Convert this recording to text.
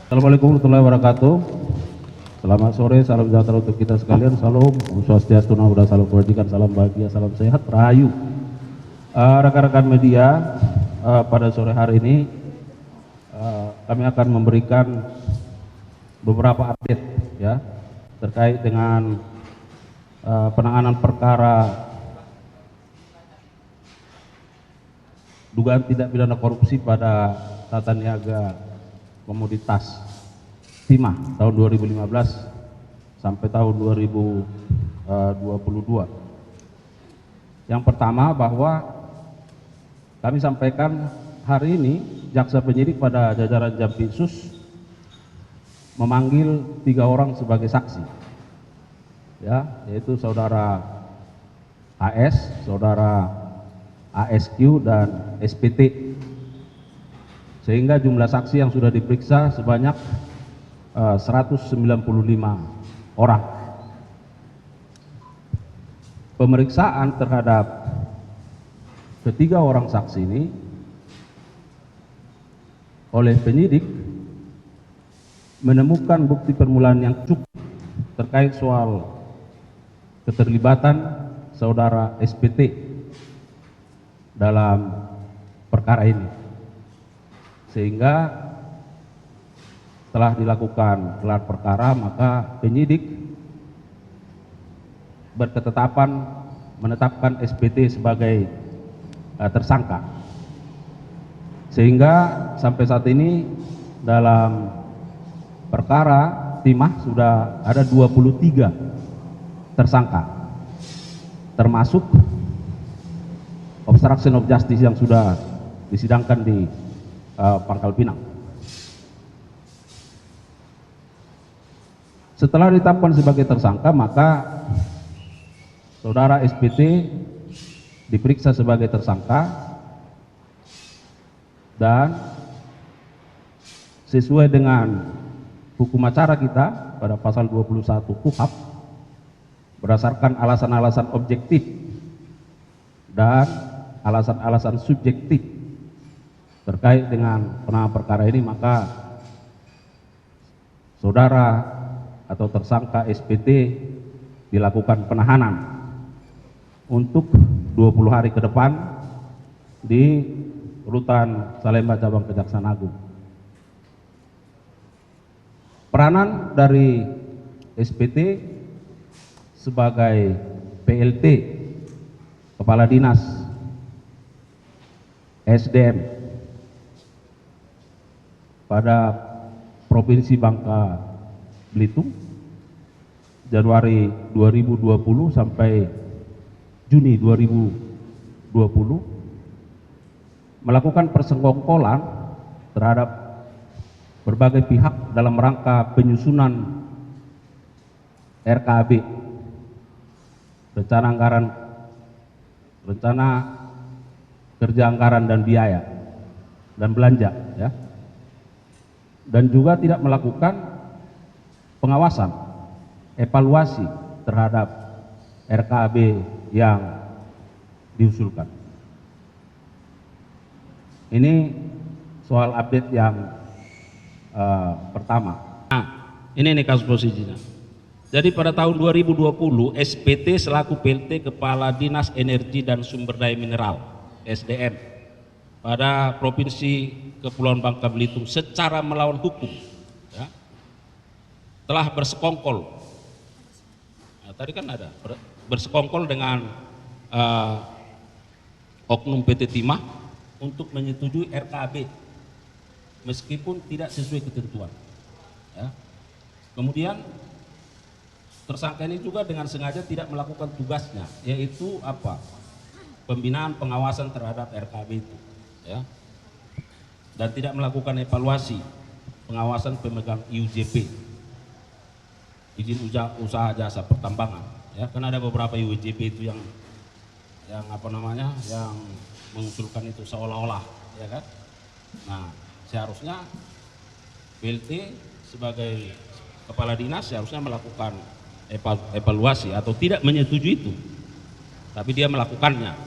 Assalamualaikum warahmatullahi wabarakatuh. Selamat sore, salam sejahtera untuk kita sekalian. Salam, Om Swastiastu, Namo Buddhaya, salam kebajikan, salam bahagia, salam sehat, rahayu. Rekan-rekan media, pada sore hari ini kami akan memberikan beberapa update ya terkait dengan penanganan perkara dugaan tindak pidana korupsi pada tata niaga komoditas timah tahun 2015 sampai tahun 2022. Yang pertama, bahwa kami sampaikan hari ini jaksa penyidik pada jajaran Jampitsus memanggil 3 orang sebagai saksi, ya, yaitu saudara AS, saudara ASQ dan SPT, sehingga jumlah saksi yang sudah diperiksa sebanyak 195 orang. Pemeriksaan terhadap ketiga orang saksi ini oleh penyidik menemukan bukti permulaan yang cukup terkait soal keterlibatan saudara SPT dalam perkara ini, sehingga setelah dilakukan gelar perkara, maka penyidik berketetapan menetapkan SPT sebagai tersangka, sehingga sampai saat ini dalam perkara timah sudah ada 23 tersangka, termasuk obstruction of justice yang sudah disidangkan di Pangkal Pinang. Setelah ditetapkan sebagai tersangka, maka saudara SPT diperiksa sebagai tersangka dan sesuai dengan hukum acara kita pada pasal 21 KUHP, berdasarkan alasan-alasan objektif dan alasan-alasan subjektif terkait dengan penanganan perkara ini, maka saudara atau tersangka SPT dilakukan penahanan untuk 20 hari ke depan di Rutan Salemba Cabang Kejaksaan Agung. Peranan dari SPT sebagai PLT, Kepala Dinas SDM pada Provinsi Bangka Belitung Januari 2020 sampai Juni 2020 melakukan persekongkolan terhadap berbagai pihak dalam rangka penyusunan RKAB, rencana kerja anggaran dan biaya dan belanja, ya, dan juga tidak melakukan pengawasan, evaluasi terhadap RKAB yang diusulkan. Ini soal update yang pertama. Nah, ini nih kasus posisinya. Jadi pada tahun 2020 SPT selaku PLT Kepala Dinas Energi dan Sumber Daya Mineral SDM pada Provinsi Kepulauan Bangka Belitung secara melawan hukum, ya, telah bersekongkol. Nah, tadi kan ada bersekongkol dengan oknum PT Timah untuk menyetujui RKAB meskipun tidak sesuai ketentuan, ya. Kemudian tersangka ini juga dengan sengaja tidak melakukan tugasnya, yaitu apa? Pembinaan pengawasan terhadap RKAB itu, ya, dan tidak melakukan evaluasi pengawasan pemegang IUJP, izin usaha jasa pertambangan, ya, kan ada beberapa IUJP itu yang apa namanya, yang mengusulkan itu seolah-olah, ya kan. Nah, seharusnya PLT sebagai kepala dinas seharusnya melakukan evaluasi atau tidak menyetujui itu. tapi dia melakukannya.